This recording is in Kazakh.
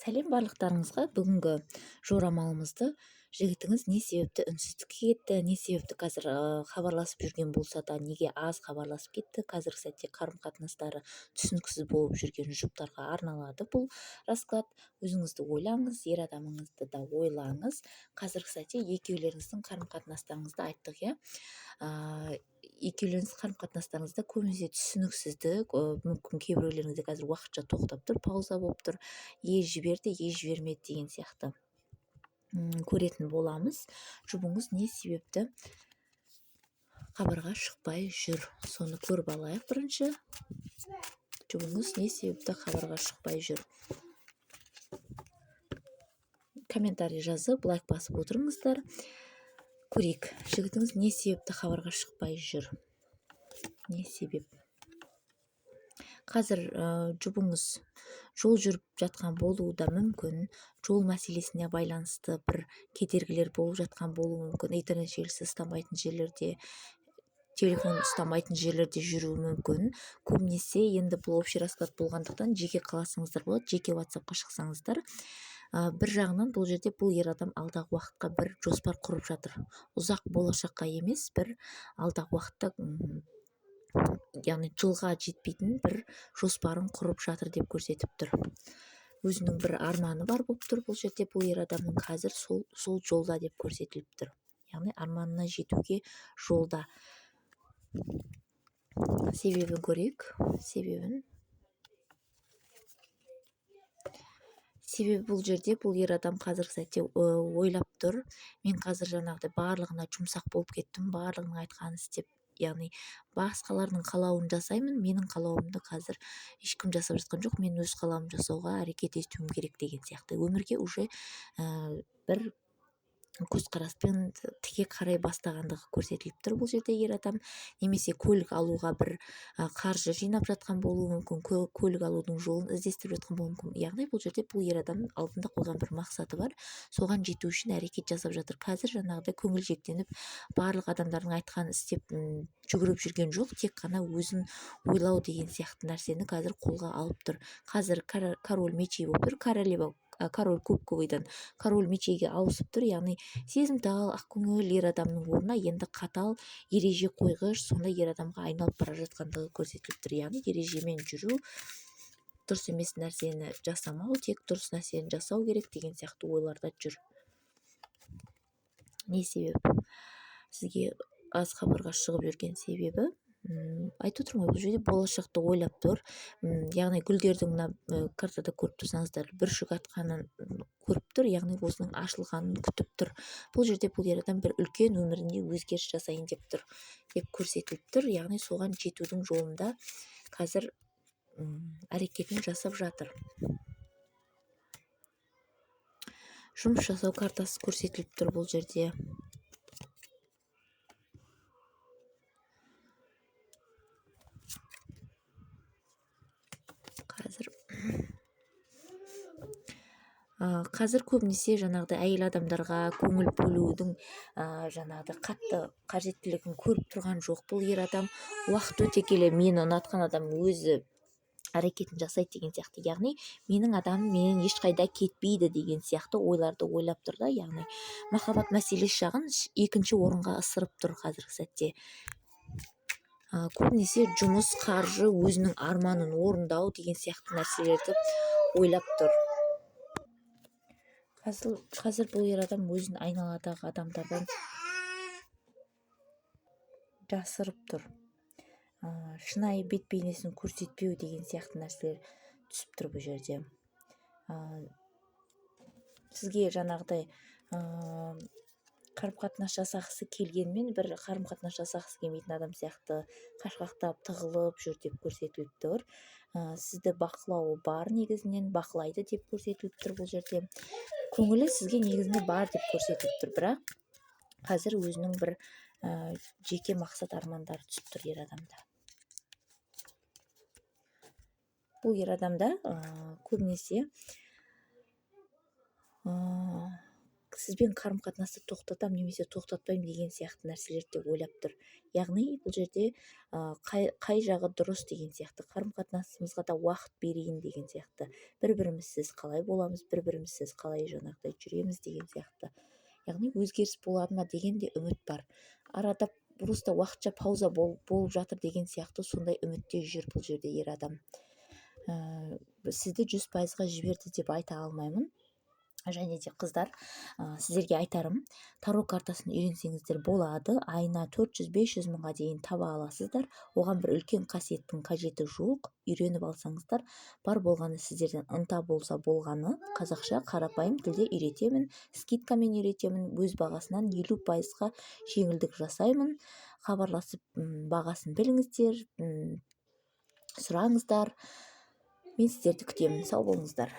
Сәлем барлықтарыңызға. Бүгінгі жорамалымызды жігітіңіз не себепті үнсіздікке кетті, не себепті қазір хабарласып жүрген болса да неге аз хабарласып кетті, қазіргі сәтте қарым-қатынастары түсініксіз болып жүрген жұптарға арналады бұл расклад. Өзіңізді ойлаңыз, ер адамыңызды да ойлаңыз. Қазіргі сәтте екеулеріңіздің қарым-қатынастарыңызды айттық, иә. Екеулеріңіз қарым-қатынастарыңызда көбінесе түсініксіздік, мүмкін кейбіреулеріңізде қазір уақытша тоқтап тұр, пауза болып тұр, жіберді, жібермеді деген сияқты көретін боламыз. Жұбыңыз не себепті хабарға шықпай жүр, соны көріп алайық. Бірінші, жұбыңыз не себепті хабарға шықпай жүр? Комментарий жазып, лайк басып отырыңыздар. Көрейік, жігітіңіз не себепті хабарға шықпай жүр? Не себеп? Қазір жұбыңыз жол жүріп жатқан болуы да мүмкін, жол мәселесіне байланысты бір кедергілер болып жатқан болуы мүмкін, интернет желісі ұстамайтын жерлерде, телефон ұстамайтын жерлерде жүруі мүмкін. Көбінесе енді бұл общий расклад болғандықтан жеке қаласыңыздар болады, жеке WhatsApp-қа шықсаңыздар. Бір жағынан бұл жерде бұл ер адам алдағы уақытқа бір жоспар құрып жатыр. Ұзақ болашаққа емес, бір алдағы уақытта, яғни жылға жетпейтін бір жоспарын құрып жатыр деп көрсетіп тұр. Өзінің бір арманы бар болып тұр бұл жерде. Бұл ер адамның қазір сол жолда деп көрсетіліп тұр. Яғни арманына жетуге жолда. Себебін көрейік. Себебі бұл жерде бұл ер адам қазіргі сәтте ойлап тұр. Мен қазір жаңағыдай барлығына жұмсақ болып кеттім, барлығының айтқанын істеп, яғни басқалардың қалауын жасаймын, менің қалауымды қазір ешкім жасап жатқан жоқ, мен өз қалауымды жасауға әрекет етуім керек деген сияқты. Өмірге уже бір көзқараспен тіке қарай бастағандығы көрсетіліп тұр бұл жерде ер адам. Немесе көлік алуға бір қаржы жинап жатқан болуы мүмкін, көлік алудың жолын іздестіріп жатқан болуы мүмкін. Яғни бұл жерде бұл ер адамның алдында қойған бір мақсаты бар, соған жету үшін әрекет жасап жатыр. Қазір жаңағыдай көңілжектеніп барлық адамдардың айтқанын істеп жүгіріп жүрген жоқ, тек қана өзін ойлау деген сияқты нәрсені қазір қолға алып тұр. Қазір король мечей болып тұр, король кубковыйдан король мечейге ауысып тұр. Яғни сезімтал, ақкөңіл ер адамның орнына енді қатал, ереже қойғыш, сондай ер адамға айналып бара жатқандығы көрсетіліп тұр. Яғни ережемен жүру, дұрыс емес нәрсені жасамау, тек дұрыс нәрсені жасау керек деген сияқты ойларда жүр. Не себеп? Сізге аз хабарға шығып жүрген себебі, айтып отырмын ғой, бұл жерде болашақты ойлап тұр. Яғни гүлдердің мына картада көріп тұрсаңыздар, бүршік атқанын көріп тұр, яғни осының ашылғанын күтіп тұр. Бұл жерде бұл ер адам бір үлкен өмірінде өзгеріс жасайын деп тұр, деп көрсетіліп тұр. Яғни соған жетудің жолында қазір әрекетін жасап жатыр. Жұмыс жасау картасы көрсетіліп тұр бұл жерде. Қазір көбінесе жаңағыдай әйел адамдарға көңіл бөлудің жаңағыдай қатты қажеттілігін көріп тұрған жоқ бұл ер адам. Уақыт өте келе мені ұнатқан адам өзі әрекетін жасайды деген сияқты. Яғни менің адамым менен ешқайда кетпейді деген сияқты ойларды ойлап тұр да. Яғни махаббат мәселесі жағын екінші орынға ысырып тұр қазіргі сәтте. Көбінесе жұмыс, қаржы, өзінің арманын орындау деген сияқты нәрселерді ойлап тұр. Қазір бұл ер адам өзін айналадағы адамдардан жасырып тұр. Шынайы бет бейнесін көрсетпеу деген сияқты нәрселер түсіп тұр бұл жерде. Сізге жаңағыдай қарым-қатынас жасағысы келгенмен бір қарым-қатынас жасағысы келмейтін адам сияқты қашқақтап тығылып жүр деп көрсетіліп тұр. Сізді бақылауы бар, негізінен бақылайды деп көрсетіліп тұр бұл жерде. Көңілі сізге негізінде бар деп көрсетіліп тұр, бірақ қазір өзінің бір жеке мақсат армандары түсіп тұр ер адамда. Бұл ер адамда көбінесе сізбен қарым-қатынасты тоқтатамын немесе тоқтатпаймын деген сияқты нәрселерді де ойлап тұр. Яғни бұл жерде қай жағы дұрыс деген сияқты, қарым-қатынасымызға да уақыт берейін деген сияқты, бір-бірімізсіз қалай боламыз, бір-бірімізсіз қалай жаңағыдай жүреміз деген сияқты. Яғни өзгеріс болады ма деген де үміт бар. Арада просто уақытша пауза болып жатыр деген сияқты сондай үмітте жүр бұл жерде ер адам. Сізді 100%-ға жіберді деп айта алмаймын. Және де қыздар, сіздерге айтарым, таро картасын үйренсеңіздер болады, айына 400-500 мыңға дейін таба аласыздар. Оған бір үлкен қасиеттің қажеті жоқ. Үйреніп алсаңыздар, бар болғаны сіздерден ынта болса болғаны, қазақша қарапайым тілде үйретемін, скидкамен үйретемін, өз бағасынан 50%-ға жеңілдік жасаймын. Хабарласып бағасын біліңіздер, сұраңыздар. Мен сіздерді күтемін. Сау болыңыздар.